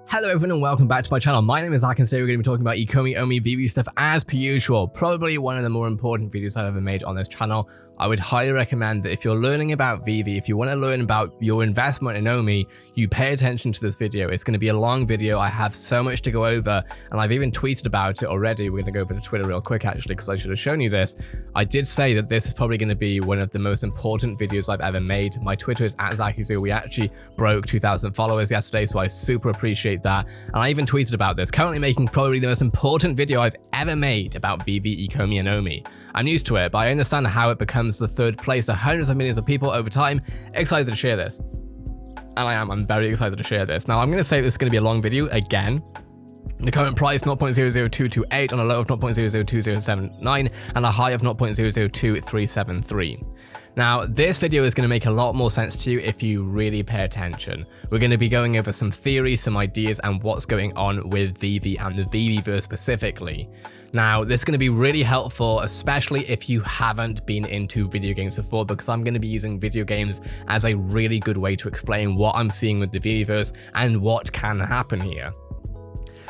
Hello everyone and welcome back to my channel. My name is Zach and today we're going to be talking about ECOMI OMI VeVe stuff as per usual. Probably one of the more important videos I've ever made on this channel. I would highly recommend that if you're learning about VeVe, if you want to learn about your investment in OMI, you pay attention to this video. It's going to be a long video. I have so much to go over and I've even tweeted about it already. We're going to go over to Twitter real quick actually because I should have shown you this. I did say that this is probably going to be one of the most important videos I've ever made. My Twitter is @ZakiZoo. We actually broke 2,000 followers yesterday, so I super appreciate that. And I even tweeted about this. Currently making probably the most important video I've ever made about VeVe, ECOMI, and OMI. I'm used to it, but I understand how it becomes the third place to hundreds of millions of people over time. Excited to share this. And I'm very excited to share this. Now, I'm going to say this is going to be a long video again. The current price 0.00228 on a low of 0.002079 and a high of 0.002373. Now, this video is going to make a lot more sense to you if you really pay attention. We're going to be going over some theories, some ideas, and what's going on with VeVe and the VeVeVERSE specifically. Now, this is going to be really helpful, especially if you haven't been into video games before, because I'm going to be using video games as a really good way to explain what I'm seeing with the VeVeVERSE and what can happen here.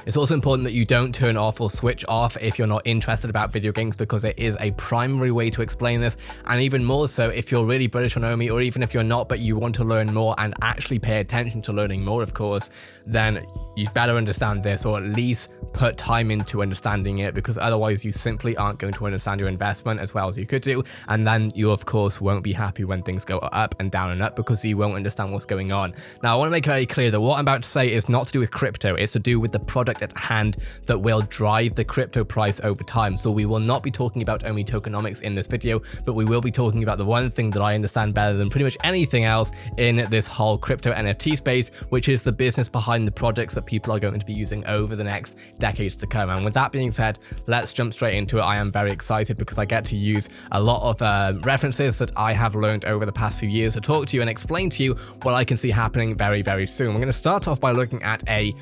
It's also important that you don't turn off or switch off if you're not interested about video games, because it is a primary way to explain this, and even more so if you're really bullish on OMI, or even if you're not but you want to learn more and actually pay attention to learning more, of course, then you better understand this, or at least put time into understanding it, because otherwise you simply aren't going to understand your investment as well as you could do, and then you of course won't be happy when things go up and down and up, because you won't understand what's going on. Now, I want to make it very clear that what I'm about to say is not to do with crypto, it's to do with the product at hand that will drive the crypto price over time. So we will not be talking about OMI tokenomics in this video, but we will be talking about the one thing that I understand better than pretty much anything else in this whole crypto NFT space, which is the business behind the products that people are going to be using over the next decades to come. And with that being said, let's jump straight into it. I am very excited because I get to use a lot of references that I have learned over the past few years to talk to you and explain to you what I can see happening very, very soon. We're going to start off by looking at a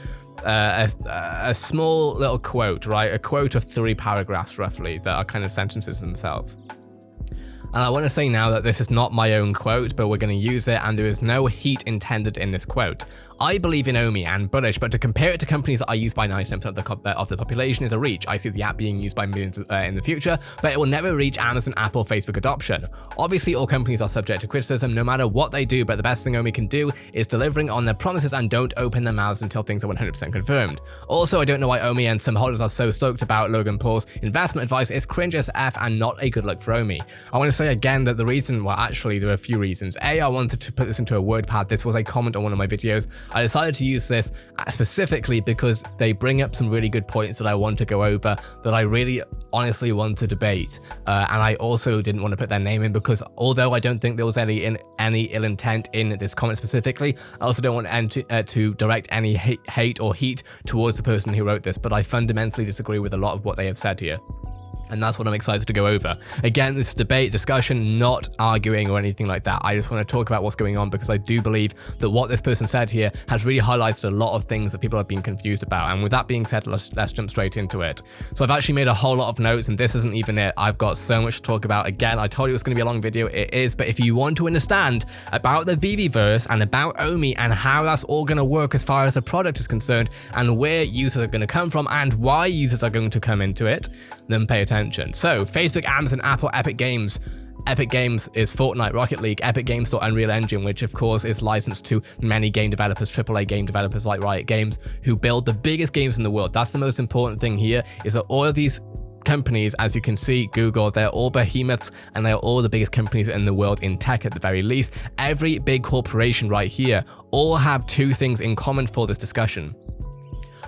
small little quote, right? A quote of 3 paragraphs roughly that are kind of sentences themselves. And I want to say now that this is not my own quote, but we're going to use it, and there is no heat intended in this quote. I believe in OMI and bullish, but to compare it to companies that are used by 90% of the population is a reach. I see the app being used by millions in the future, but it will never reach Amazon, Apple, Facebook adoption. Obviously, all companies are subject to criticism no matter what they do, but the best thing OMI can do is delivering on their promises and don't open their mouths until things are 100% confirmed. Also, I don't know why OMI and some holders are so stoked about Logan Paul's investment advice. It's cringe as F and not a good look for OMI. I want to say again that the reason, well, actually, there are a few reasons. A, I wanted to put this into a word pad. This was a comment on one of my videos. I decided to use this specifically because they bring up some really good points that I want to go over, that I really honestly want to debate. And I also didn't want to put their name in because although I don't think there was any ill intent in this comment specifically, I also don't want to direct any hate or heat towards the person who wrote this, but I fundamentally disagree with a lot of what they have said here. And that's what I'm excited to go over. Again, this is debate, discussion, not arguing or anything like that. I just want to talk about what's going on because I do believe that what this person said here has really highlighted a lot of things that people have been confused about. And with that being said, let's jump straight into it. So I've actually made a whole lot of notes, and this isn't even it. I've got so much to talk about. Again, I told you it was going to be a long video. It is, but if you want to understand about the VeVeVERSE and about OMI and how that's all going to work as far as the product is concerned and where users are going to come from and why users are going to come into it, then pay attention. So, Facebook, Amazon, Apple, Epic Games. Epic Games is Fortnite, Rocket League, Epic Games Store, Unreal Engine, which of course is licensed to many game developers, AAA game developers like Riot Games, who build the biggest games in the world. That's the most important thing here, is that all of these companies, as you can see, Google, they're all behemoths and they're all the biggest companies in the world in tech at the very least. Every big corporation right here all have 2 things in common for this discussion.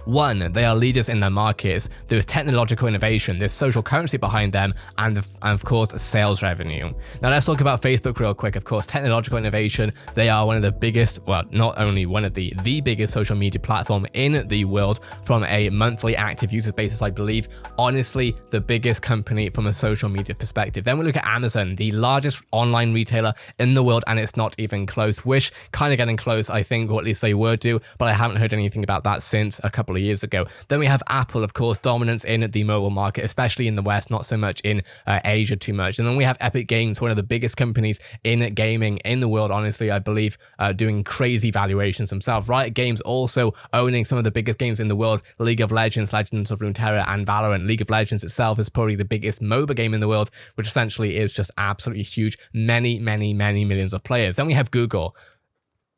One, they are leaders in their markets. There's technological innovation, there's social currency behind them, and of course, sales revenue. Now let's talk about Facebook real quick. Of course, technological innovation, they are one of the biggest, well, not only one of the biggest social media platform in the world from a monthly active user basis, I believe. Honestly, the biggest company from a social media perspective. Then we look at Amazon, the largest online retailer in the world, and it's not even close. Wish kind of getting close, I think, or at least they were due, but I haven't heard anything about that since a couple couple of years ago. Then we have Apple, of course, dominance in the mobile market, especially in the West, not so much in Asia too much. And then we have Epic Games, one of the biggest companies in gaming in the world, honestly, I believe, doing crazy valuations themselves. Riot Games also owning some of the biggest games in the world, League of Legends, Legends of Runeterra, and Valorant. League of Legends itself is probably the biggest MOBA game in the world, which essentially is just absolutely huge, many millions of players. Then we have Google.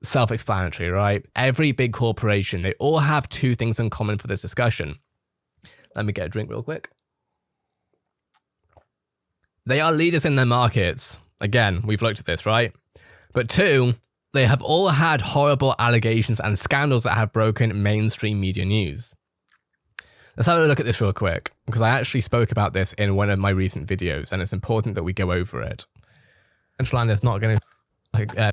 Self-explanatory, right? Every big corporation, they all have two things in common for this discussion. Let me get a drink real quick. They are leaders in their markets. Again, we've looked at this, right? But two, they have all had horrible allegations and scandals that have broken mainstream media news. Let's have a look at this real quick, because I actually spoke about this in one of my recent videos, and it's important that we go over it. Central is not going to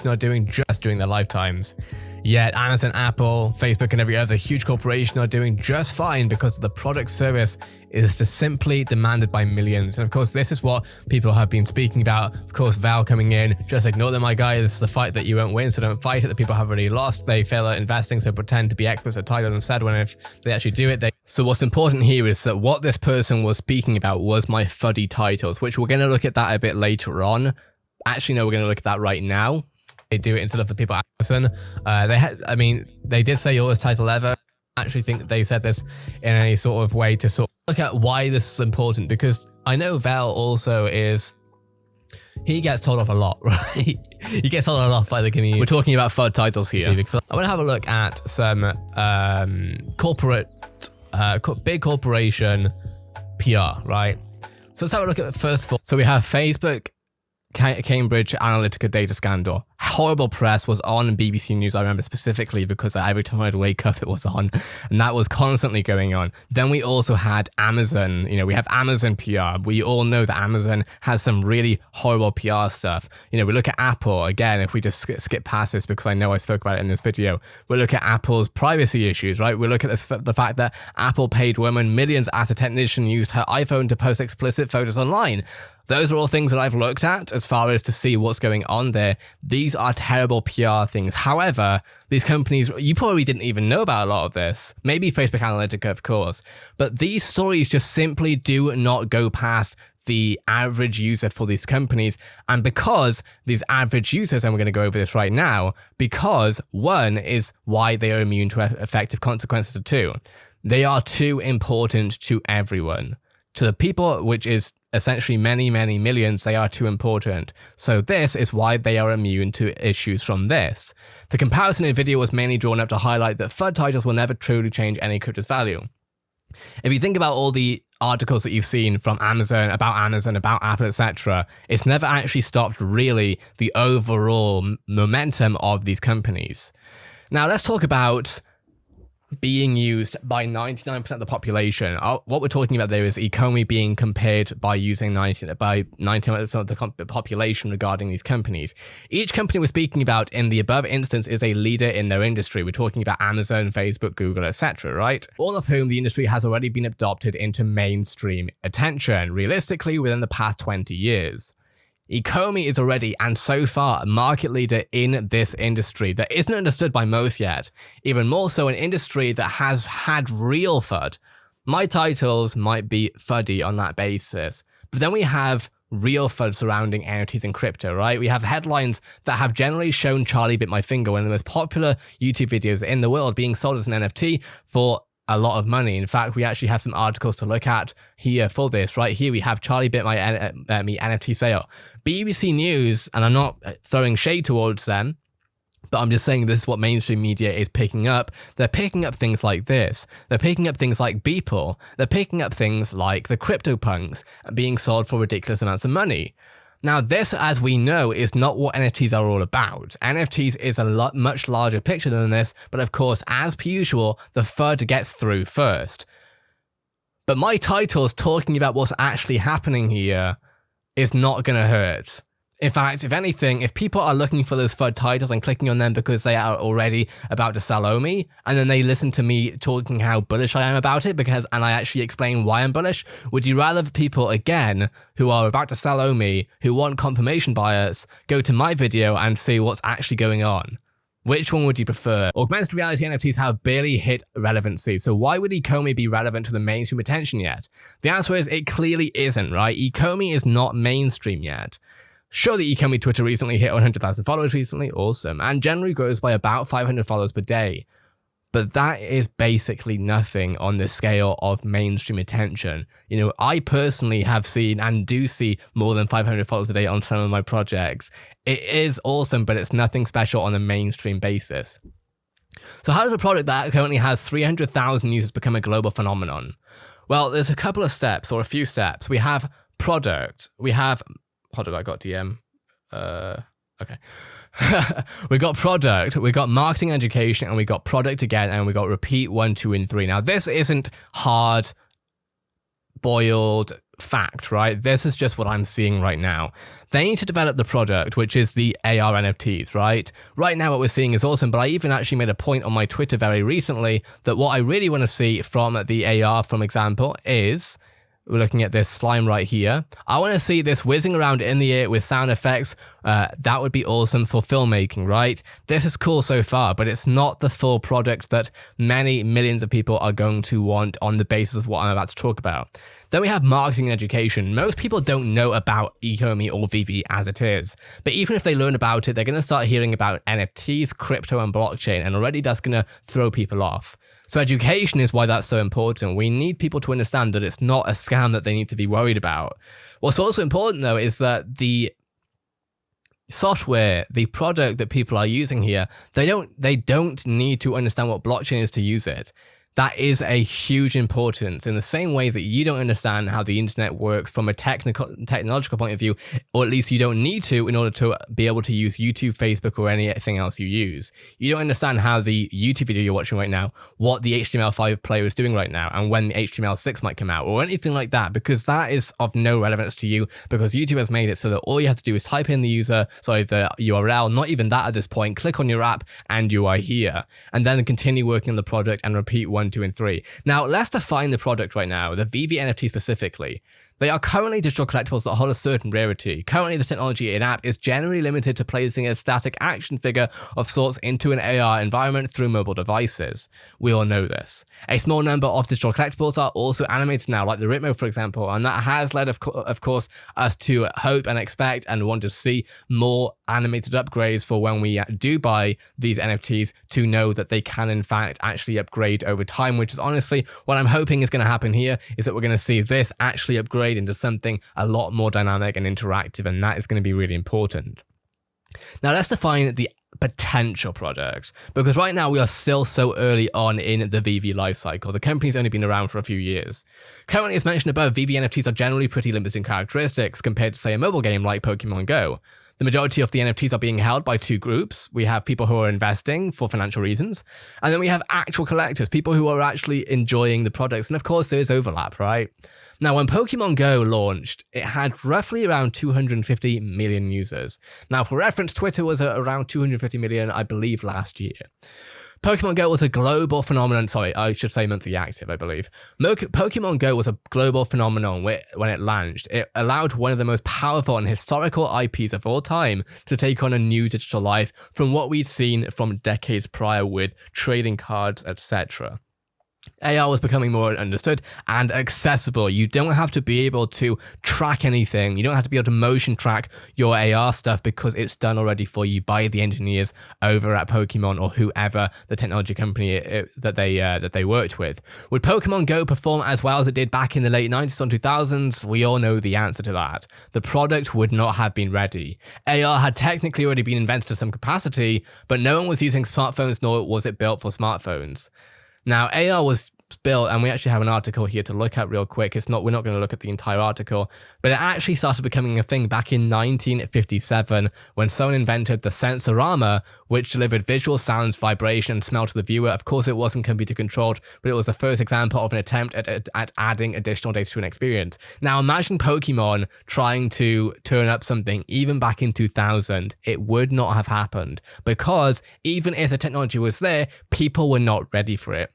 not doing just during their lifetimes. Yet Amazon, Apple, Facebook, and every other huge corporation are doing just fine because the product service is just simply demanded by millions. And of course, this is what people have been speaking about. Of course, Val coming in, just ignore them, my guy. This is a fight that you won't win, so don't fight it. The people have already lost. They fail at investing, so pretend to be experts at title instead, when if they actually do it, they... So what's important here is that what this person was speaking about was my fuddy titles, which we're going to look at that a bit later on. Actually, no, we're going to look at that right now. They do it instead of the people at Amazon. They did say yours title ever. I actually think that they said this in any sort of way to sort of look at why this is important, because I know Val also is, he gets told off a lot, right? He gets told off by the community. We're talking about FUD titles here. Because I want to have a look at some big corporation PR, right? So let's have a look at, first of all, so we have Facebook, Cambridge Analytica data scandal. Horrible press was on BBC News, I remember specifically, because every time I'd wake up it was on, and that was constantly going on. Then we also had Amazon. We have Amazon PR. We all know that Amazon has some really horrible PR stuff. We look at Apple, again, if we just skip past this because I know I spoke about it in this video, we look at Apple's privacy issues, right? We look at the fact that Apple paid women millions as a technician used her iPhone to post explicit photos online. Those are all things that I've looked at as far as to see what's going on there. These are terrible PR things. However, these companies, you probably didn't even know about a lot of this. Maybe Facebook Analytica, of course. But these stories just simply do not go past the average user for these companies. And because these average users, and we're going to go over this right now, because one is why they are immune to effective consequences of two. They are too important to everyone. To the people, which is essentially many millions, they are too important. So this is why they are immune to issues from this. The comparison in video was mainly drawn up to highlight that FUD titles will never truly change any crypto's value. If you think about all the articles that you've seen from Amazon, about Apple, etc., it's never actually stopped really the overall momentum of these companies. Now let's talk about being used by 99% of the population. What we're talking about there is ECOMI being compared by using 99% of the population regarding these companies. Each company we're speaking about in the above instance is a leader in their industry. We're talking about Amazon, Facebook, Google, etc., right? All of whom the industry has already been adopted into mainstream attention, realistically within the past 20 years. ECOMI is already, and so far, a market leader in this industry that isn't understood by most yet. Even more so, an industry that has had real FUD. My titles might be fuddy on that basis, but then we have real FUD surrounding NFTs and crypto, right? We have headlines that have generally shown Charlie Bit My Finger, one of the most popular YouTube videos in the world, being sold as an NFT for a lot of money. In fact, we actually have some articles to look at here for this. Right here, we have Charlie Bit My Me NFT sale. BBC News, and I'm not throwing shade towards them, but I'm just saying this is what mainstream media is picking up. They're picking up things like this. They're picking up things like Beeple. They're picking up things like the CryptoPunks being sold for ridiculous amounts of money. Now, this, as we know, is not what NFTs are all about. NFTs is a much larger picture than this, but of course, as per usual, the FUD gets through first. But my titles talking about what's actually happening here is not going to hurt. In fact, if anything, if people are looking for those FUD titles and clicking on them because they are already about to sell OMI, and then they listen to me talking how bullish I am about it, and I actually explain why I'm bullish, would you rather people, again, who are about to sell OMI, who want confirmation bias, go to my video and see what's actually going on? Which one would you prefer? Augmented reality NFTs have barely hit relevancy, so why would ECOMI be relevant to the mainstream attention yet? The answer is it clearly isn't, right? ECOMI is not mainstream yet. Sure, the ECOMI Twitter recently hit 100,000 followers recently, awesome, and generally grows by about 500 followers per day. But that is basically nothing on the scale of mainstream attention. You know, I personally have seen and do see more than 500 followers a day on some of my projects. It is awesome, but it's nothing special on a mainstream basis. So how does a product that currently has 300,000 users become a global phenomenon? Well, there's a couple of steps, or a few steps. We have product. We have... Hold on, I got DM. Okay. We got product, we got marketing education, and we got product again, and we got repeat 1, 2, and 3. Now, this isn't hard boiled fact, right? This is just what I'm seeing right now. They need to develop the product, which is the AR NFTs, right? Right now, what we're seeing is awesome, but I even actually made a point on my Twitter very recently that what I really want to see from the AR, for example, is... We're looking at this slime right here. I want to see this whizzing around in the air with sound effects. That would be awesome for filmmaking, right? This is cool so far, but it's not the full product that many millions of people are going to want on the basis of what I'm about to talk about. Then we have marketing and education. Most people don't know about ECOMI or VeVe as it is, but even if they learn about it, they're going to start hearing about NFTs, crypto, and blockchain, and already that's going to throw people off. So education is why that's so important. We need people to understand that it's not a scam that they need to be worried about. What's also important, though, is that the software, the product that people are using here, they don't need to understand what blockchain is to use it. That is a huge importance in the same way that you don't understand how the internet works from a technological point of view, or at least you don't need to in order to be able to use YouTube, Facebook, or anything else you use. You don't understand how the YouTube video you're watching right now, what the HTML5 player is doing right now, and when the HTML6 might come out, or anything like that, because that is of no relevance to you, because YouTube has made it so that all you have to do is type in the URL, not even that at this point, click on your app, and you are here. And then continue working on the project and repeat 1, 2, and 3. Now, let's define the product right now, the VeVe NFT specifically. They are currently digital collectibles that hold a certain rarity. Currently, the technology in-app is generally limited to placing a static action figure of sorts into an AR environment through mobile devices. We all know this. A small number of digital collectibles are also animated now, like the Ritmo, for example, and that has led, of course, us to hope and expect and want to see more animated upgrades for when we do buy these NFTs, to know that they can, in fact, actually upgrade over time, which is honestly what I'm hoping is going to happen here, is that we're going to see this actually upgrade into something a lot more dynamic and interactive, and that is going to be really important. Now let's define the potential product, because right now we are still so early on in the VeVe lifecycle. The company's only been around for a few years. Currently, as mentioned above, VeVe NFTs are generally pretty limited in characteristics compared to, say, a mobile game like Pokemon Go. The majority of the NFTs are being held by two groups. We have people who are investing for financial reasons, and then we have actual collectors, people who are actually enjoying the products. And of course, there is overlap, right? Now, when Pokemon Go launched, it had roughly around 250 million users. Now, for reference, Twitter was at around 250 million, I believe, last year. Pokemon Go was a global phenomenon. Sorry, I should say monthly active, I believe. Pokemon Go was a global phenomenon when it launched. It allowed one of the most powerful and historical IPs of all time to take on a new digital life from what we'd seen from decades prior with trading cards, etc. AR was becoming more understood and accessible. You don't have to be able to track anything. You don't have to be able to motion track your AR stuff, because it's done already for you by the engineers over at Pokemon or whoever the technology company that they worked with. Would Pokemon Go perform as well as it did back in the late 90s and 2000s? We all know the answer to that. The product would not have been ready. AR had technically already been invented to some capacity, but no one was using smartphones, nor was it built for smartphones. Now, AR was built, and we actually have an article here to look at real quick. We're not going to look at the entire article, but it actually started becoming a thing back in 1957 when someone invented the Sensorama, which delivered visual sounds, vibration, and smell to the viewer. Of course, it wasn't computer controlled, but it was the first example of an attempt at adding additional data to an experience. Now, imagine Pokemon trying to turn up something even back in 2000. It would not have happened, because even if the technology was there, people were not ready for it.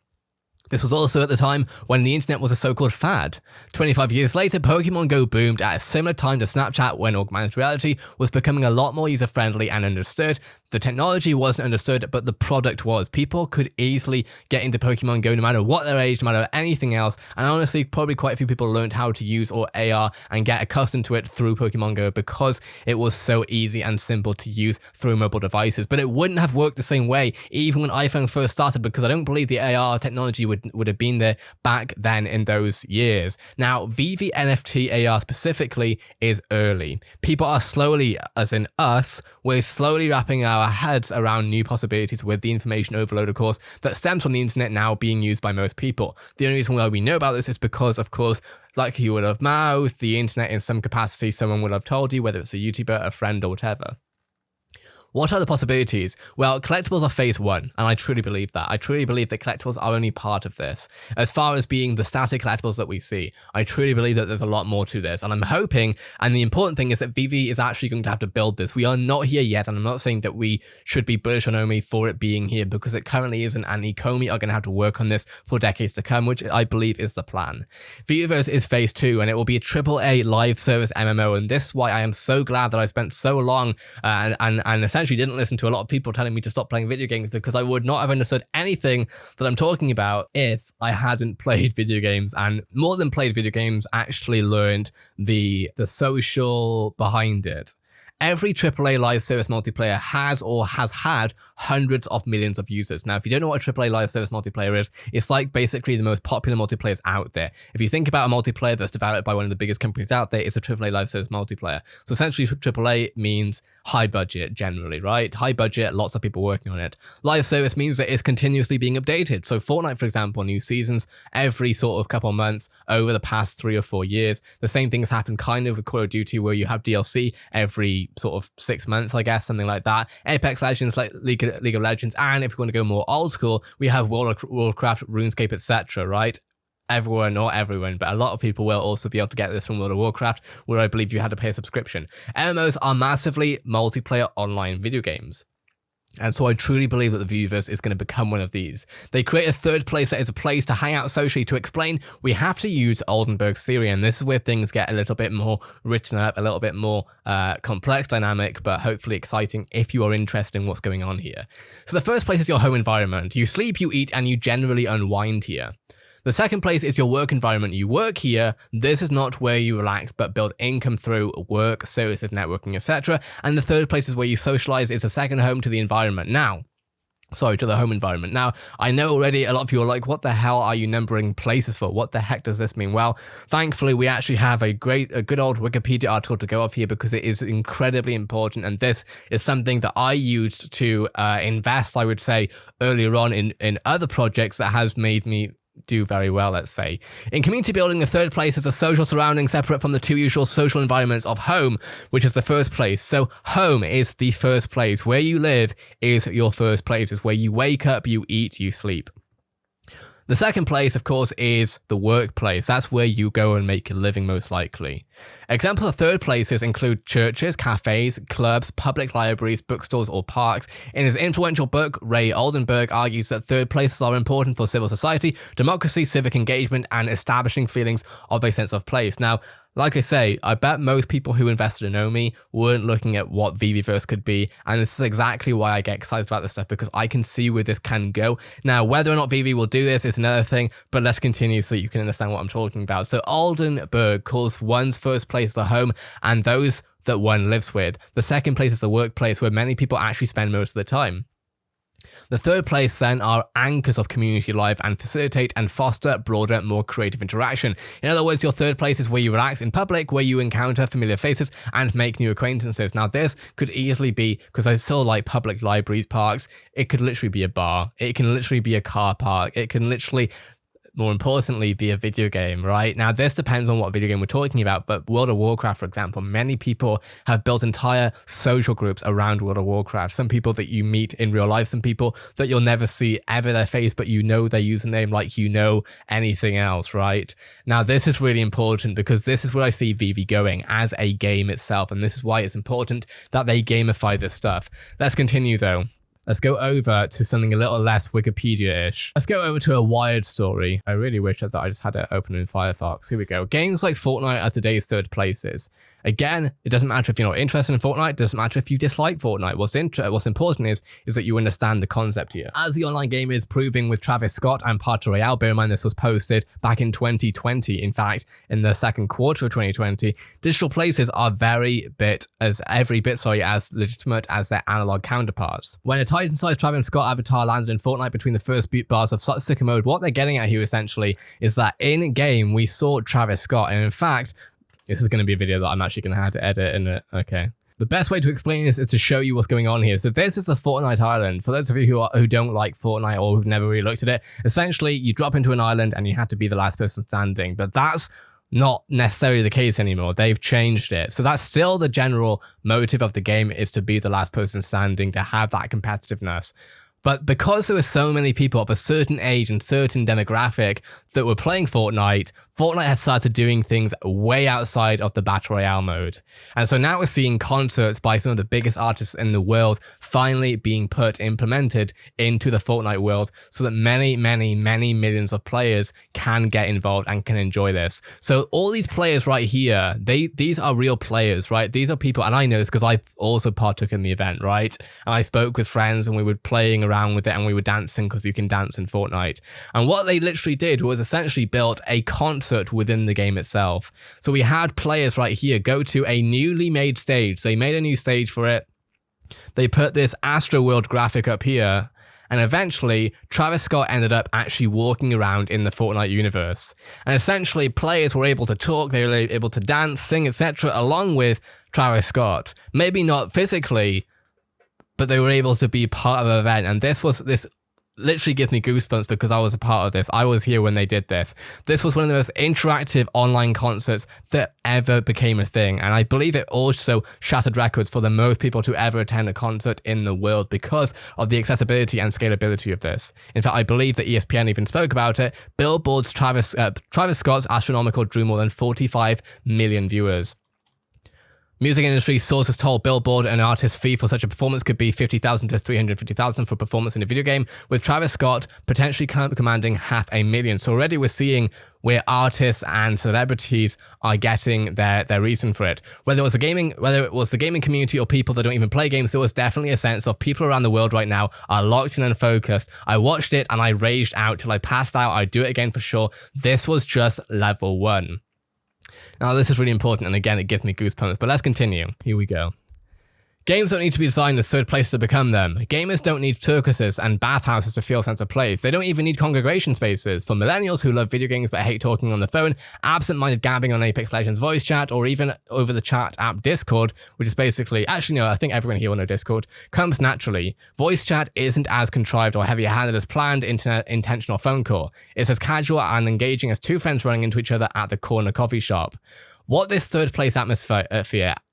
This was also at the time when the internet was a so-called fad. 25 years later, Pokemon Go boomed at a similar time to Snapchat when augmented reality was becoming a lot more user-friendly and understood. The technology wasn't understood, but the product was. People could easily get into Pokemon Go no matter what their age, no matter anything else, and honestly, probably quite a few people learned how to use or AR and get accustomed to it through Pokemon Go because it was so easy and simple to use through mobile devices. But it wouldn't have worked the same way even when iPhone first started, because I don't believe the AR technology would have been there back then in those years. Now, VeVe NFT AR specifically is early. People are slowly, as in us, we're slowly wrapping our heads around new possibilities with the information overload, of course, that stems from the internet now being used by most people. The only reason why we know about this is because, of course, like you would have mouthed, the internet in some capacity, someone would have told you, whether it's a YouTuber, a friend, or whatever. What are the possibilities? Well, collectibles are phase one, and I truly believe that. I truly believe that collectibles are only part of this. As far as being the static collectibles that we see, I truly believe that there's a lot more to this, and I'm hoping, and the important thing is that VeVe is actually going to have to build this. We are not here yet, and I'm not saying that we should be bullish on OMI for it being here, because it currently isn't, and ECOMI are going to have to work on this for decades to come, which I believe is the plan. VeVeVERSE is phase two, and it will be a AAA live service MMO, and this is why I am so glad that I spent so long and essentially didn't listen to a lot of people telling me to stop playing video games, because I would not have understood anything that I'm talking about if I hadn't played video games, and more than played video games, actually learned the social behind it. Every AAA live service multiplayer has or has had hundreds of millions of users. Now, if you don't know what a AAA live service multiplayer is, it's like basically the most popular multiplayers out there. If you think about a multiplayer that's developed by one of the biggest companies out there, it's a AAA live service multiplayer. So essentially, AAA means high budget generally, right? High budget, lots of people working on it. Live service means that it's continuously being updated. So Fortnite, for example, new seasons every sort of couple of months over the past 3 or 4 years. The same things happen kind of with Call of Duty, where you have DLC every sort of 6 months, I guess, something like that. Apex Legends, like League of Legends, and if you want to go more old school, we have World of Warcraft, RuneScape, etc., right? Everyone, not everyone, but a lot of people will also be able to get this from World of Warcraft, where I believe you had to pay a subscription. MMOs are massively multiplayer online video games. And so I truly believe that the VeVeVERSE is going to become one of these. They create a third place that is a place to hang out socially. To explain, we have to use Oldenburg's theory, and this is where things get a little bit more written up, a little bit more complex, dynamic, but hopefully exciting if you are interested in what's going on here. So the first place is your home environment. You sleep, you eat, and you generally unwind here. The second place is your work environment. You work here. This is not where you relax, but build income through work, services, networking, etc. And the third place is where you socialize. It's a second home to the environment. To the home environment. Now, I know already a lot of you are like, what the hell are you numbering places for? What the heck does this mean? Well, thankfully, we actually have a good old Wikipedia article to go off here, because it is incredibly important. And this is something that I used to invest, I would say, earlier on in other projects that has made me do very well, let's say. In community building, the third place is a social surrounding separate from the two usual social environments of home, which is the first place. So home is the first place. Where you live is your first place. It's where you wake up, you eat, you sleep. The second place, of course, is the workplace. That's where you go and make a living, most likely. Examples of third places include churches, cafes, clubs, public libraries, bookstores, or parks. In his influential book, Ray Oldenburg argues that third places are important for civil society, democracy, civic engagement, and establishing feelings of a sense of place. Now, like I say, I bet most people who invested in OMI weren't looking at what VeVeVERSE could be, and this is exactly why I get excited about this stuff, because I can see where this can go. Now, whether or not VeVe will do this is another thing, but let's continue so you can understand what I'm talking about. So Oldenburg calls one's first place the home, and those that one lives with. The second place is the workplace, where many people actually spend most of the time. The third place then are anchors of community life and facilitate and foster broader, more creative interaction. In other words, your third place is where you relax in public, where you encounter familiar faces and make new acquaintances. Now, this could easily be, because I still like public libraries, parks, it could literally be a bar. It can literally be a car park. It can literally, more importantly, be a video game, right? Now, this depends on what video game we're talking about, but World of Warcraft, for example, many people have built entire social groups around World of Warcraft. Some people that you meet in real life, some people that you'll never see ever their face, but you know their username like you know anything else, right? Now, this is really important, because this is where I see VeVe going as a game itself, and this is why it's important that they gamify this stuff. Let's continue, though. let's go over to something a little less Wikipedia-ish. Let's go over to a Wired story. I really wish that I just had it open in Firefox. Here we go. Games like Fortnite are today's third places. Again, it doesn't matter if you're not interested in Fortnite. It doesn't matter if you dislike Fortnite. What's important is that you understand the concept here. As the online game is proving with Travis Scott and Party Royale, bear in mind this was posted back in 2020. In fact, in the second quarter of 2020, digital places are every bit as legitimate as their analog counterparts. When a Titan-sized Travis Scott avatar landed in Fortnite between the first beat bars of sticker mode, what they're getting at here essentially is that in game we saw Travis Scott, and in fact, this is going to be a video that I'm actually going to have to edit in it. Okay. The best way to explain this is to show you what's going on here. So this is a Fortnite island. For those of you who don't like Fortnite or who've never really looked at it, essentially you drop into an island and you have to be the last person standing. But that's not necessarily the case anymore. They've changed it. So that's still the general motive of the game, is to be the last person standing, to have that competitiveness. But because there were so many people of a certain age and certain demographic that were playing Fortnite had started doing things way outside of the Battle Royale mode. And so now we're seeing concerts by some of the biggest artists in the world finally being implemented into the Fortnite world, so that many millions of players can get involved and can enjoy this. So all these players right here, these are real players, right? These are people, and I know this because I also partook in the event, right? And I spoke with friends and we were playing around with it and we were dancing, because you can dance in Fortnite. And what they literally did was essentially built a concert within the game itself. So we had players right here go to a newly made stage. They made a new stage for it. They put this Astro World graphic up here, and eventually Travis Scott ended up actually walking around in the Fortnite universe. And essentially players were able to talk, they were able to dance, sing, etc. along with Travis Scott. Maybe not physically, but they were able to be part of an event. And this literally gives me goosebumps because I was a part of this. I was here when they did this. This was one of the most interactive online concerts that ever became a thing. And I believe it also shattered records for the most people to ever attend a concert in the world because of the accessibility and scalability of this. In fact, I believe that ESPN even spoke about it. Billboard's Travis Scott's Astronomical drew more than 45 million viewers. Music industry sources told Billboard an artist's fee for such a performance could be $50,000 to $350,000 for performance in a video game, with Travis Scott potentially commanding $500,000. So already we're seeing where artists and celebrities are getting their reason for it. Whether it was the gaming community or people that don't even play games, there was definitely a sense of people around the world right now are locked in and focused. I watched it and I raged out till I passed out. I'd do it again for sure. This was just level 1. Now, this is really important, and again, it gives me goosebumps, but let's continue. Here we go. Games don't need to be designed as third places to become them. Gamers don't need circuses and bathhouses to feel a sense of place. They don't even need congregation spaces. For millennials who love video games but hate talking on the phone, absent-minded gabbing on Apex Legends voice chat, or even over the chat app Discord, which is basically, actually no, I think everyone here will know Discord, comes naturally. Voice chat isn't as contrived or heavy-handed as planned intentional phone call. It's as casual and engaging as two friends running into each other at the corner coffee shop. What this third place atmosphere,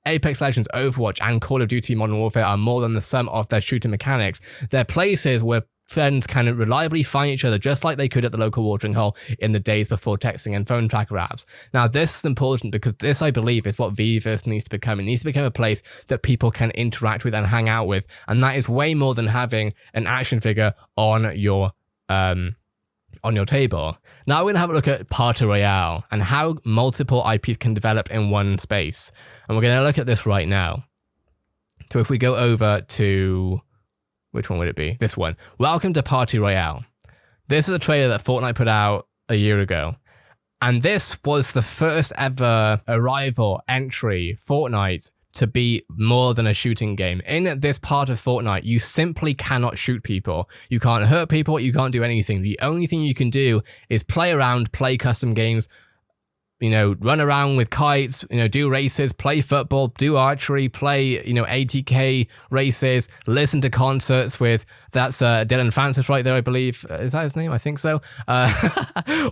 Apex Legends, Overwatch, and Call of Duty Modern Warfare are more than the sum of their shooting mechanics. They're places where friends can reliably find each other just like they could at the local watering hole in the days before texting and phone tracker apps. Now, this is important because this, I believe, is what VeVeVERSE needs to become. It needs to become a place that people can interact with and hang out with. And that is way more than having an action figure on your table. Now we're going to have a look at Party Royale and how multiple IPs can develop in one space. And we're going to look at this right now. So if we go over to, which one would it be? This one. Welcome to Party Royale. This is a trailer that Fortnite put out a year ago. And this was the first ever entry Fortnite to be more than a shooting game. In this part of Fortnite, you simply cannot shoot people. You can't hurt people, you can't do anything. The only thing you can do is play around, play custom games, run around with kites, do races, play football, do archery, play, ATK races, listen to concerts with, that's Dylan Francis right there, I believe. Is that his name? I think so.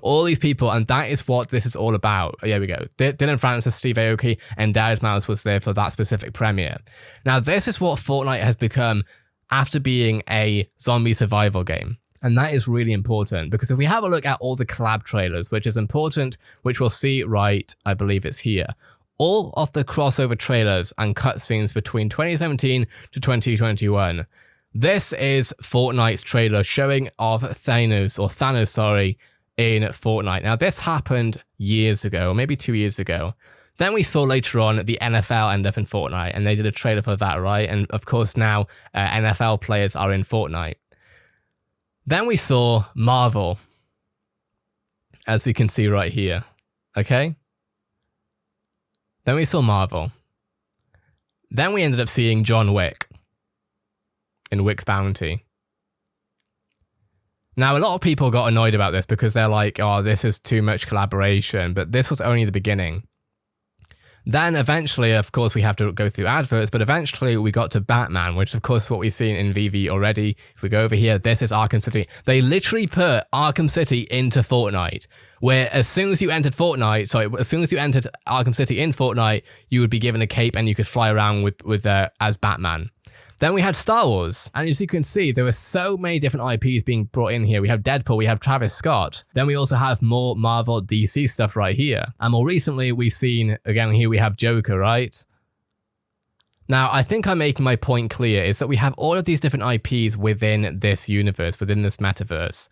All these people, and that is what this is all about. Here we go. Dylan Francis, Steve Aoki, and Dad Mouse was there for that specific premiere. Now, this is what Fortnite has become after being a zombie survival game. And that is really important because if we have a look at all the collab trailers, which is important, which we'll see right, I believe it's here. All of the crossover trailers and cutscenes between 2017 to 2021, This is Fortnite's trailer showing off Thanos, in Fortnite. Now, this happened years ago, maybe 2 years ago. Then we saw later on the NFL end up in Fortnite, and they did a trailer for that, right? And of course now NFL players are in Fortnite. Then we saw Marvel, as we can see right here, okay? Then we saw Marvel. Then we ended up seeing John Wick in Wick's Bounty. Now, a lot of people got annoyed about this because they're like, oh, this is too much collaboration, but this was only the beginning. Then eventually, of course, we have to go through adverts, but eventually we got to Batman, which of course is what we've seen in VeVe already. If we go over here, this is Arkham City. They literally put Arkham City into Fortnite, where as soon as you entered Arkham City in Fortnite, you would be given a cape and you could fly around as Batman. Then we had Star Wars, and as you can see, there were so many different IPs being brought in here. We have Deadpool, we have Travis Scott. Then we also have more Marvel DC stuff right here. And more recently, we've seen, again, here we have Joker, right? Now, I think I'm making my point clear, is that we have all of these different IPs within this universe, within this metaverse.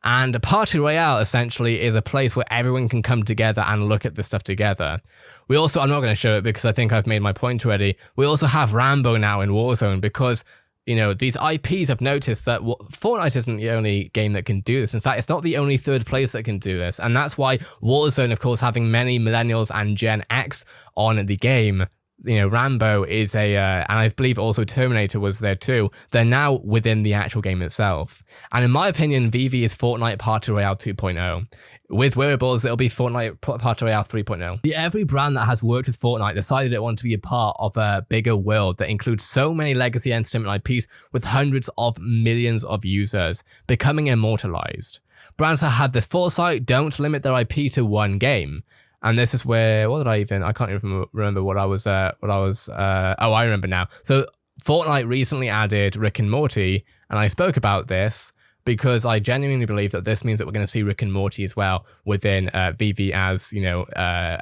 And Party Royale essentially is a place where everyone can come together and look at this stuff together. We also, I'm not going to show it because I think I've made my point already. We also have Rambo now in Warzone because, you know, these IPs have noticed that Fortnite isn't the only game that can do this. In fact, it's not the only third place that can do this. And that's why Warzone, of course, having many millennials and Gen X on the game, you know, Rambo is and I believe also Terminator was there too. They're now within the actual game itself. And in my opinion, VeVe is Fortnite Party Royale 2.0. With wearables, it'll be Fortnite Party Royale 3.0. Every brand that has worked with Fortnite decided it wanted to be a part of a bigger world that includes so many legacy entertainment IPs with hundreds of millions of users becoming immortalized. Brands that have this foresight don't limit their IP to one game. And this is where, I can't even remember what I was, oh, I remember now. So Fortnite recently added Rick and Morty, and I spoke about this because I genuinely believe that this means that we're going to see Rick and Morty as well within VeVe as, you know,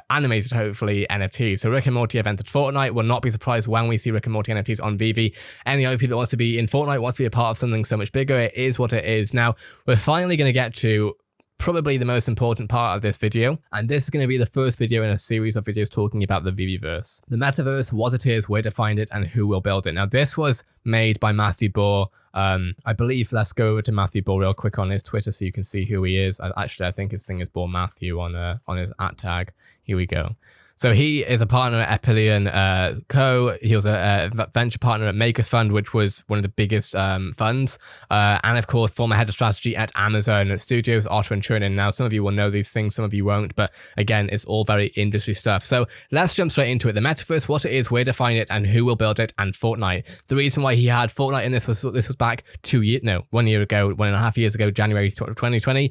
animated, hopefully, NFTs. So Rick and Morty have entered Fortnite. Will not be surprised when we see Rick and Morty NFTs on VeVe. Any IP that wants to be in Fortnite wants to be a part of something so much bigger. It is what it is. Now, we're finally going to get to probably the most important part of this video, and this is going to be the first video in a series of videos talking about the VeVeVERSE. The metaverse, what it is, where to find it, and who will build it. Now, this was made by Matthew Bohr. I believe, let's go over to Matthew Bohr real quick on his Twitter so you can see who he is. Actually, I think his thing is Bohr Matthew on his @ Here we go. So he is a partner at Epilion Co. He was a venture partner at Makers Fund, which was one of the biggest funds. And of course, former head of strategy at Amazon Studios, Otter and Chernin. Now, some of you will know these things, some of you won't. But again, it's all very industry stuff. So let's jump straight into it. The metaverse, what it is, where to find it, and who will build it, and Fortnite. The reason why he had Fortnite in this was back 1 year ago, 1.5 years ago, January 2020.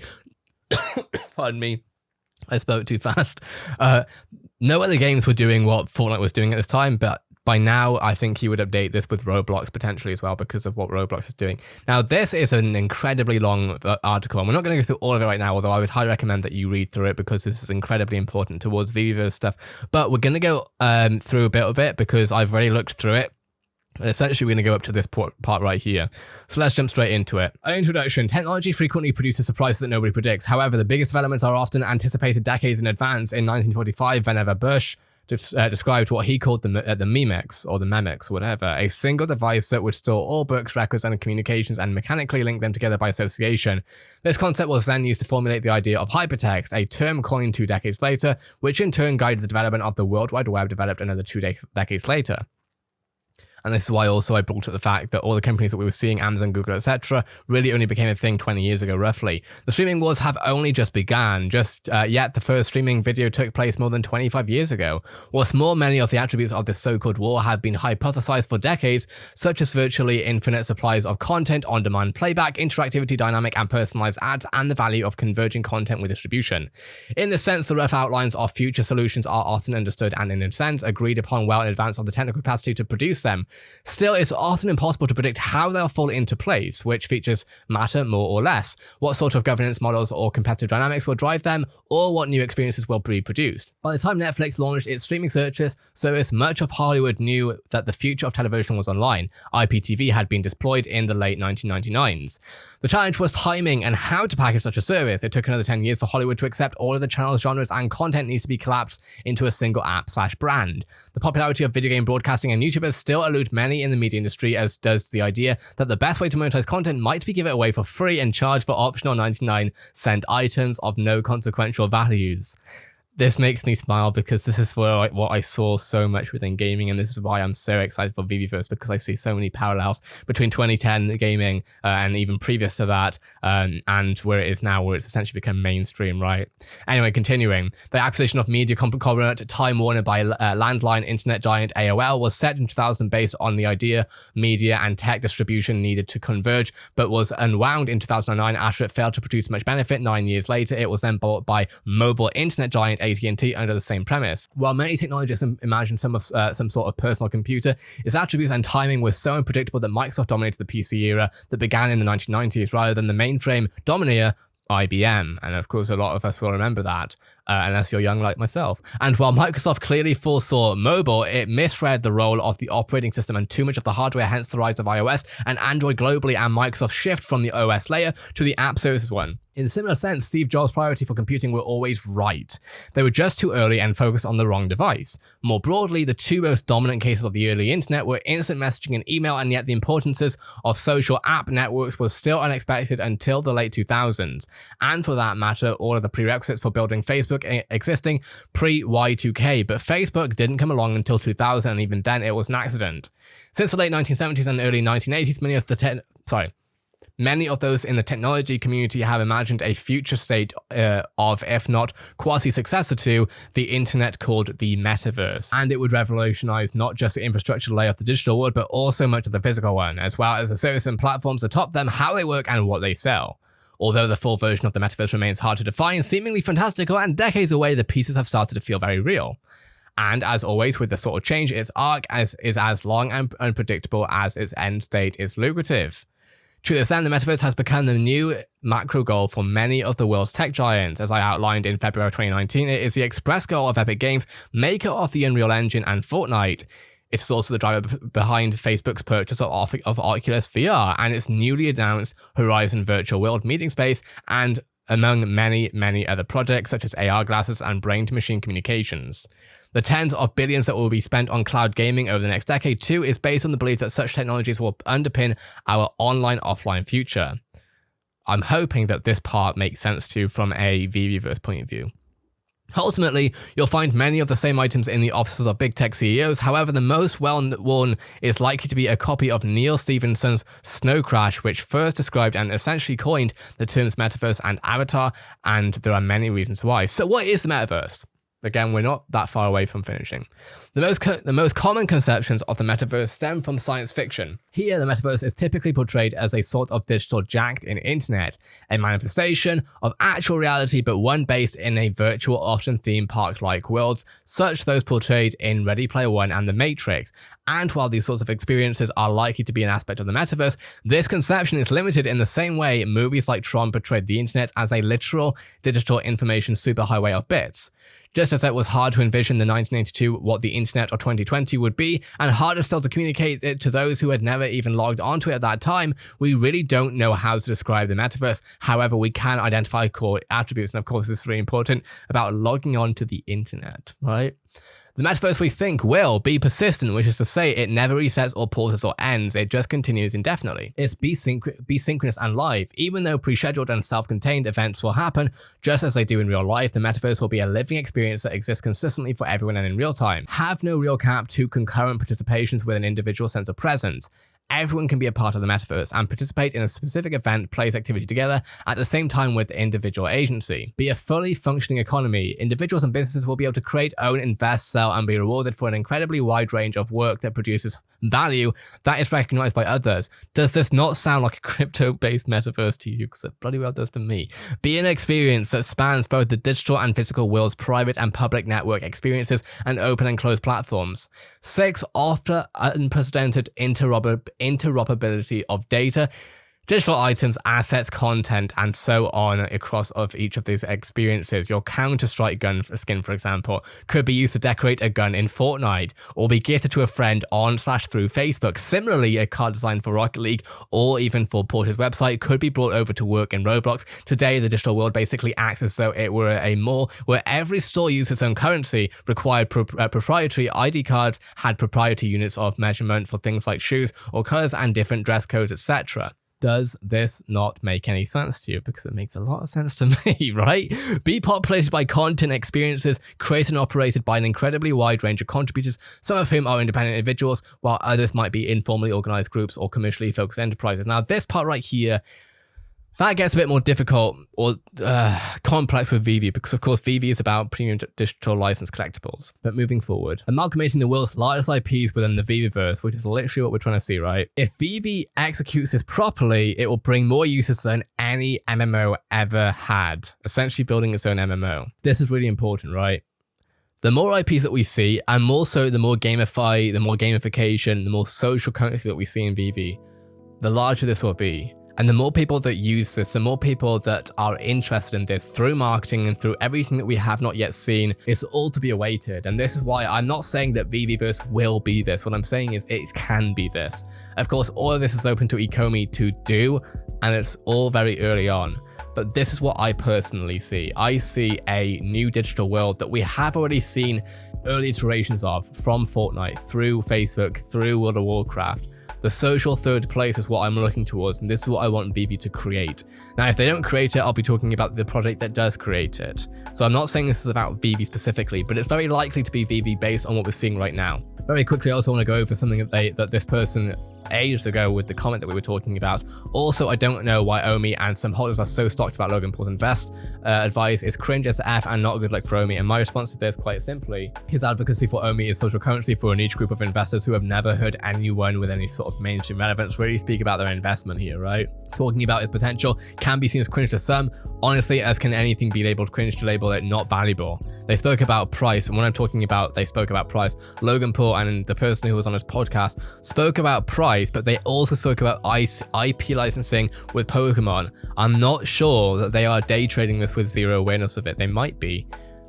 Pardon me. I spoke too fast. No other games were doing what Fortnite was doing at this time, but by now, I think he would update this with Roblox potentially as well because of what Roblox is doing. Now, this is an incredibly long article, and we're not going to go through all of it right now, although I would highly recommend that you read through it because this is incredibly important towards VeVeVERSE stuff. But we're going to go through a bit of it because I've already looked through it. And essentially, we're going to go up to this part right here. So let's jump straight into it. An introduction. Technology frequently produces surprises that nobody predicts. However, the biggest developments are often anticipated decades in advance. In 1945, Vannevar Bush described what he called the Memex, or the Memex, whatever, a single device that would store all books, records, and communications and mechanically link them together by association. This concept was then used to formulate the idea of hypertext, a term coined 2 decades later, which in turn guided the development of the World Wide Web, developed another 2 decades later. And this is why also I brought up the fact that all the companies that we were seeing, Amazon, Google, etc., really only became a thing 20 years ago, roughly. The streaming wars have only just begun, yet the first streaming video took place more than 25 years ago. What's more, many of the attributes of this so-called war have been hypothesized for decades, such as virtually infinite supplies of content, on-demand playback, interactivity, dynamic and personalized ads, and the value of converging content with distribution. In this sense, the rough outlines of future solutions are often understood and in a sense agreed upon well in advance of the technical capacity to produce them. Still, it's often impossible to predict how they'll fall into place, which features matter more or less, what sort of governance models or competitive dynamics will drive them, or what new experiences will be produced. By the time Netflix launched its streaming service, much of Hollywood knew that the future of television was online. IPTV had been deployed in the late 1999s. The challenge was timing and how to package such a service. It took another 10 years for Hollywood to accept all of the channels, genres, and content needs to be collapsed into a single app/brand. The popularity of video game broadcasting and YouTubers still elude many in the media industry, as does the idea that the best way to monetize content might be give it away for free and charge for optional 99-cent items of no consequential values. This makes me smile because this is what I saw so much within gaming, and this is why I'm so excited for VeVeVERSE, because I see so many parallels between 2010 gaming and even previous to that, and where it is now, where it's essentially become mainstream, right? Anyway, continuing. The acquisition of media conglomerate Time Warner by landline internet giant AOL was set in 2000 based on the idea media and tech distribution needed to converge, but was unwound in 2009 after it failed to produce much benefit. 9 years later, it was then bought by mobile internet giant AT&T under the same premise. While many technologists imagine some sort of personal computer, its attributes and timing were so unpredictable that Microsoft dominated the PC era that began in the 1990s rather than the mainframe dominator IBM. And of course, a lot of us will remember that, unless you're young like myself. And while Microsoft clearly foresaw mobile, it misread the role of the operating system and too much of the hardware, hence the rise of iOS and Android globally, and Microsoft's shift from the OS layer to the app services one. In a similar sense, Steve Jobs' priority for computing were always right. They were just too early and focused on the wrong device. More broadly, the two most dominant cases of the early internet were instant messaging and email, and yet the importances of social app networks was still unexpected until the late 2000s. And for that matter, all of the prerequisites for building Facebook existing pre-Y2K, but Facebook didn't come along until 2000, and even then it was an accident. Since the late 1970s and early 1980s, many of those in the technology community have imagined a future state of, if not quasi-successor to, the internet called the Metaverse. And it would revolutionize not just the infrastructure layer of the digital world, but also much of the physical one, as well as the services and platforms atop them, how they work, and what they sell. Although the full version of the Metaverse remains hard to define, seemingly fantastical, and decades away, the pieces have started to feel very real. And as always with the sort of change, its arc is as long and unpredictable as its end state is lucrative. To this end, the Metaverse has become the new macro goal for many of the world's tech giants. As I outlined in February 2019, it is the express goal of Epic Games, maker of the Unreal Engine and Fortnite. It is also the driver behind Facebook's purchase of Oculus VR and its newly announced Horizon Virtual World meeting space, and among many, many other projects such as AR glasses and brain-to-machine communications. The tens of billions that will be spent on cloud gaming over the next decade too is based on the belief that such technologies will underpin our online-offline future. I'm hoping that this part makes sense to you from a VeVeVERSE point of view. Ultimately, you'll find many of the same items in the offices of big tech CEOs. However, the most well-worn is likely to be a copy of Neil Stephenson's Snow Crash, which first described and essentially coined the terms metaverse and avatar, and there are many reasons why. So what is the metaverse? Again, we're not that far away from finishing. The most common conceptions of the metaverse stem from science fiction. Here, the metaverse is typically portrayed as a sort of digital jacked-in internet, a manifestation of actual reality, but one based in a virtual, often theme park-like worlds, such those portrayed in Ready Player One and The Matrix. And while these sorts of experiences are likely to be an aspect of the metaverse, this conception is limited in the same way movies like Tron portrayed the internet as a literal digital information superhighway of bits. Just as it was hard to envision the 1982 what the internet or 2020 would be, and harder still to communicate it to those who had never even logged onto it at that time, we really don't know how to describe the metaverse. However, we can identify core attributes, and of course this is really important about logging on to the internet, right? The metaverse, we think, will be persistent, which is to say it never resets or pauses or ends, it just continues indefinitely. It's be synchronous and live. Even though pre-scheduled and self-contained events will happen, just as they do in real life, the metaverse will be a living experience that exists consistently for everyone and in real time. Have no real cap to concurrent participations with an individual sense of presence. everyone can be a part of the metaverse and participate in a specific event, place, activity together at the same time with individual agency. Be a fully functioning economy. Individuals and businesses will be able to create, own, invest, sell, and be rewarded for an incredibly wide range of work that produces value that is recognized by others. Does this not sound like a crypto-based metaverse to you? Because it bloody well does to me. Be an experience that spans both the digital and physical worlds, private and public network experiences, and open and closed platforms. 6. Offer unprecedented interoperability of data, digital items, assets, content, and so on across of each of these experiences. Your Counter-Strike gun skin, for example, could be used to decorate a gun in Fortnite, or be gifted to a friend on/through Facebook. Similarly, a card designed for Rocket League or even for Porter's website could be brought over to work in Roblox. Today, the digital world basically acts as though it were a mall where every store used its own currency, required proprietary ID cards, had proprietary units of measurement for things like shoes or colors and different dress codes, etc. Does this not make any sense to you? Because it makes a lot of sense to me, right? Be populated by content experiences created and operated by an incredibly wide range of contributors, some of whom are independent individuals, while others might be informally organized groups or commercially focused enterprises. Now, this part right here, that gets a bit more difficult or complex with VeVe, because of course VeVe is about premium digital license collectibles. But moving forward, amalgamating the world's largest IPs within the VeVeVERSE, which is literally what we're trying to see, right? If VeVe executes this properly, it will bring more users than any MMO ever had, essentially building its own MMO. This is really important, right? The more IPs that we see, and more so the more gamification, the more social currency that we see in VeVe, the larger this will be. And the more people that use this, the more people that are interested in this through marketing and through everything that we have not yet seen, it's all to be awaited. And this is why I'm not saying that VeVeVERSE will be this. What I'm saying is it can be this. Of course, all of this is open to ECOMI to do, and it's all very early on. But this is what I personally see. I see a new digital world that we have already seen early iterations of, from Fortnite, through Facebook, through World of Warcraft. The social third place is what I'm looking towards, and this is what I want VeVe to create. Now, if they don't create it, I'll be talking about the project that does create it. So I'm not saying this is about VeVe specifically, but it's very likely to be VeVe based on what we're seeing right now. Very quickly, I also want to go over something that this person ages ago with the comment that we were talking about. Also, I don't know why OMI and some holders are so stoked about Logan Paul's invest. Advice is cringe as F and not good luck for OMI. And my response to this, quite simply, his advocacy for OMI is social currency for a niche group of investors who have never heard anyone with any sort of mainstream relevance really speak about their investment here, right? Talking about its potential can be seen as cringe to some, honestly, as can anything be labeled cringe to label it not valuable. They spoke about price, and when I'm talking about they spoke about price, Logan Paul and the person who was on his podcast spoke about price, but they also spoke about IP licensing with Pokemon. I'm not sure that they are day trading this with zero awareness of it. They might be.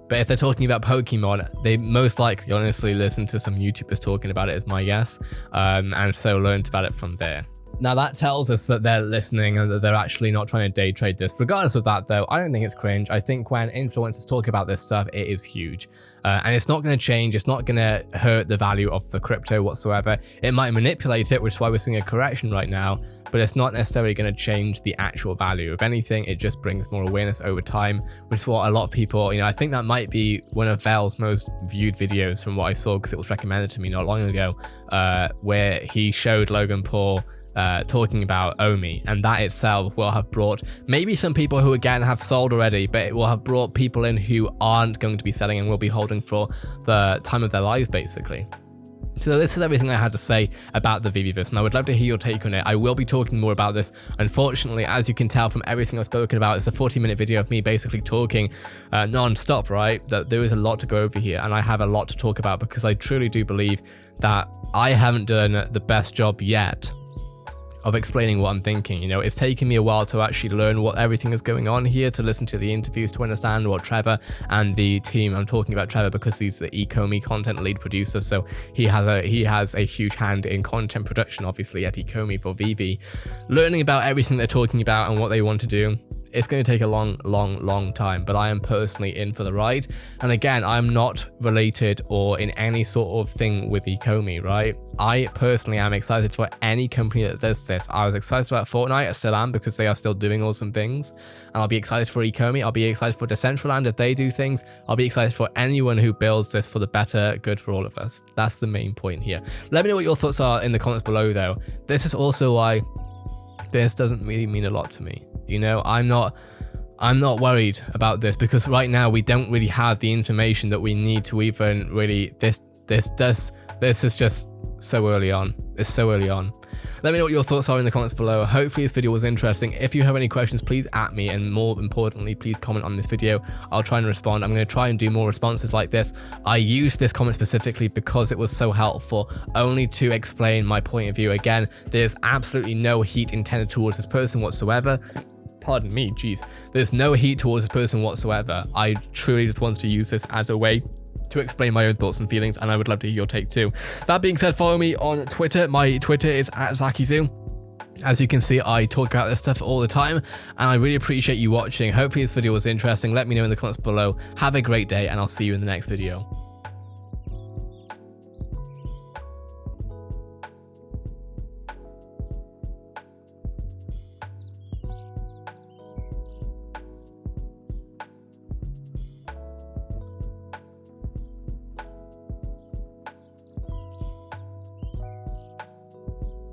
But if they're talking about Pokemon, they most likely honestly listen to some YouTubers talking about it, is my guess, and so learned about it from there. Now that tells us that they're listening and that they're actually not trying to day trade this. Regardless of that though, I don't think it's cringe. I think when influencers talk about this stuff, it is huge. And it's not going to change. It's not going to hurt the value of the crypto whatsoever. It might manipulate it, which is why we're seeing a correction right now, but it's not necessarily going to change the actual value. If anything, it just brings more awareness over time, which is what a lot of people, I think that might be one of Vel's most viewed videos from what I saw, because it was recommended to me not long ago, where he showed Logan Paul talking about OMI, and that itself will have brought maybe some people who again have sold already, but it will have brought people in who aren't going to be selling and will be holding for the time of their lives, basically. So this is everything I had to say about the VeVeVERSE, and I would love to hear your take on it. I will be talking more about this. Unfortunately, as you can tell from everything I've spoken about, it's a 40-minute video of me basically talking non-stop, right? That there is a lot to go over here, and I have a lot to talk about, because I truly do believe that I haven't done the best job yet of explaining what I'm thinking. It's taken me a while to actually learn what everything is going on here, to listen to the interviews, to understand what Trevor and the team, I'm talking about Trevor because he's the ECOMI content lead producer, so he has a huge hand in content production, obviously, at ECOMI for VeVe. Learning about everything they're talking about and what they want to do, it's going to take a long time, but I am personally in for the ride. And again, I'm not related or in any sort of thing with ECOMI, right? I personally am excited for any company that does this. I was excited about Fortnite, I still am, because they are still doing awesome things. And I'll be excited for ECOMI, I'll be excited for Decentraland if they do things. I'll be excited for anyone who builds this for the better good for all of us. That's the main point here. Let me know what your thoughts are in the comments below though. This is also why this doesn't really mean a lot to me. You know, I'm not worried about this, because right now we don't really have the information that we need to even really, this is just so early on. It's so early on. Let me know what your thoughts are in the comments below. Hopefully this video was interesting. If you have any questions, please at me, and more importantly, please comment on this video. I'll try and respond. I'm going to try and do more responses like this. I used this comment specifically because it was so helpful, only to explain my point of view. Again, there's absolutely no heat intended towards this person whatsoever. Pardon me, geez. There's no heat towards this person whatsoever. I truly just wanted to use this as a way to explain my own thoughts and feelings, and I would love to hear your take too. That being said, follow me on Twitter. My Twitter is @ZakiZoo. As you can see, I talk about this stuff all the time, and I really appreciate you watching. Hopefully this video was interesting. Let me know in the comments below. Have a great day, and I'll see you in the next video.